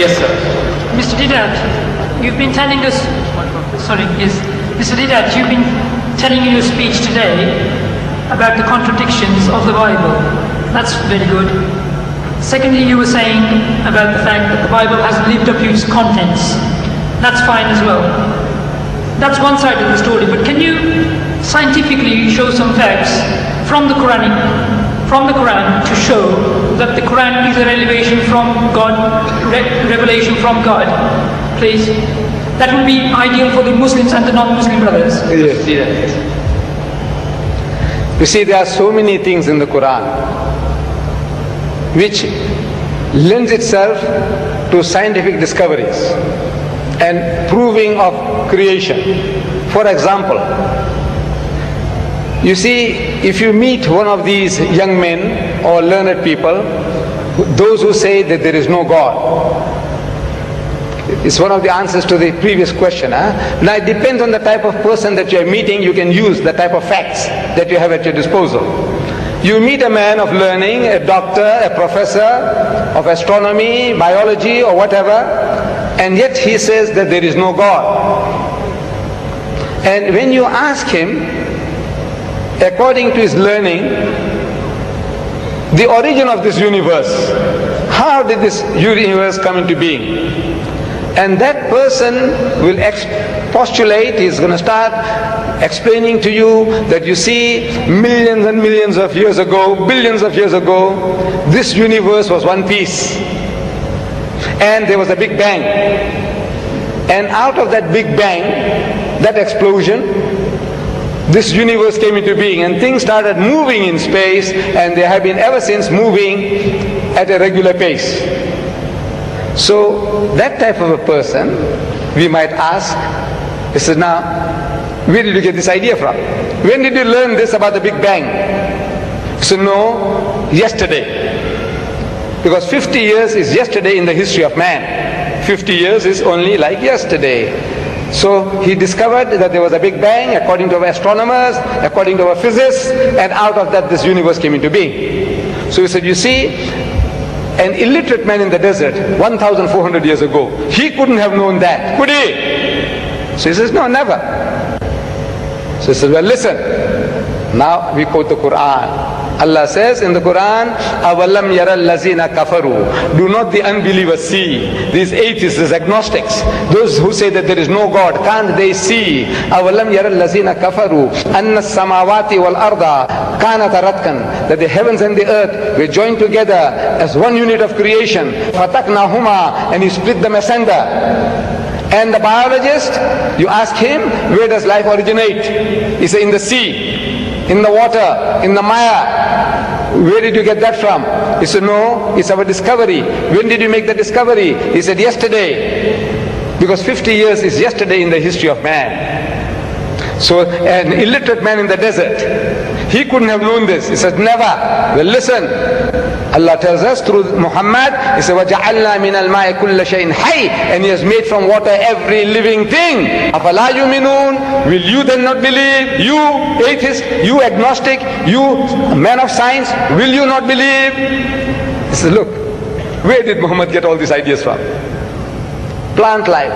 Yes, sir. Mr. Deedat, you've been telling us, sorry, yes, Mr. Deedat, you've been telling in your speech today about the contradictions of the Bible. That's very good. Secondly, you were saying about the fact that the Bible hasn't lived up to its contents. That's fine as well. That's one side of the story, but can you scientifically show some facts from the Quran to show that the Quran is a revelation from God, revelation from God, please? That would be ideal for the Muslims and the non-Muslim brothers. Yes. You see, there are so many things in the Quran which lends itself to scientific discoveries and proving of creation. For example, you see, if you meet one of these young men or learned people, those who say that there is no God, it's one of the answers to the previous question. Now it depends on the type of person that you are meeting. You can use the type of facts that you have at your disposal. You meet a man of learning, a doctor, a professor of astronomy, biology or whatever, and yet he says that there is no God. And when you ask him, according to his learning, the origin of this universe, how did this universe come into being? And that person will postulate, he's going to start explaining to you that you see millions and millions of years ago, billions of years ago, this universe was one piece. And there was a big bang. And out of that big bang, that explosion, this universe came into being and things started moving in space, and they have been ever since moving at a regular pace. So that type of a person, we might ask, he says, now, where did you get this idea from? When did you learn this about the Big Bang? He said, no, yesterday. Because 50 years is yesterday in the history of man. 50 years is only like yesterday. So he discovered that there was a Big Bang according to our astronomers, according to our physicists, and out of that this universe came into being. So he said, you see, an illiterate man in the desert 1,400 years ago, he couldn't have known that, could he? So he says, no, never. So he says, well, listen, now we quote the Quran. Allah says in the Quran, أَوَلَمْ يَرَى الَّذِينَ كَفَرُوا. Do not the unbelievers see? These atheists, these agnostics, those who say that there is no God, can't they see? أَوَلَمْ يَرَى الَّذِينَ كَفَرُوا أَنَّ السَّمَاوَاتِ وَالْأَرْضَ كَانَتَ رَتْقًا. That the heavens and the earth were joined together as one unit of creation. فَتَقْنَاهُمَا. And he split them asunder. And the biologist, you ask him, where does life originate? He said, in the sea, in the water, in the mire. Where did you get that from? He said, no, it's our discovery. When did you make the discovery? He said, yesterday. Because 50 years is yesterday in the history of man. So an illiterate man in the desert, he couldn't have known this. He said, never. Well, listen. Allah tells us through Muhammad, He said, وَجَعَلْنَا مِنَ الْمَاءِ كُلَّ شَيْءٍ حَيٍّ. And He has made from water every living thing. أَفَلَا يُؤْمِنُونَ. Will you then not believe? You atheist, you agnostic, you man of science, will you not believe? He said, look, where did Muhammad get all these ideas from? Plant life,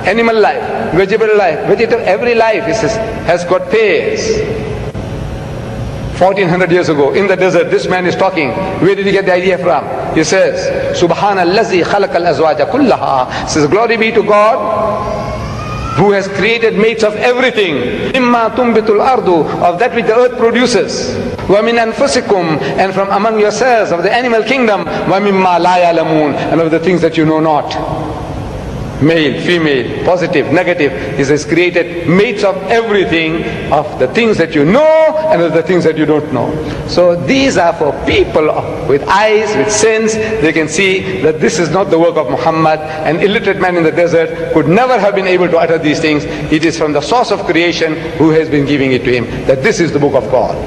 animal life, vegetable life, every life, he says, has got pairs. 1400 years ago, in the desert, this man is talking. Where did he get the idea from? He says, Subhanallazi khalaqal azwaja kullaha. Says, glory be to God, who has created mates of everything. Imma tumbitul ardu, of that which the earth produces. Wa min anfusikum, and from among yourselves, of the animal kingdom. Wa mimma la ya'lamun, and of the things that you know not. Male, female, positive, negative. He has created mates of everything, of the things that you know and of the things that you don't know. So these are for people with eyes, with sense. They can see that this is not the work of Muhammad. An illiterate man in the desert could never have been able to utter these things. It is from the source of creation who has been giving it to him, that this is the book of God.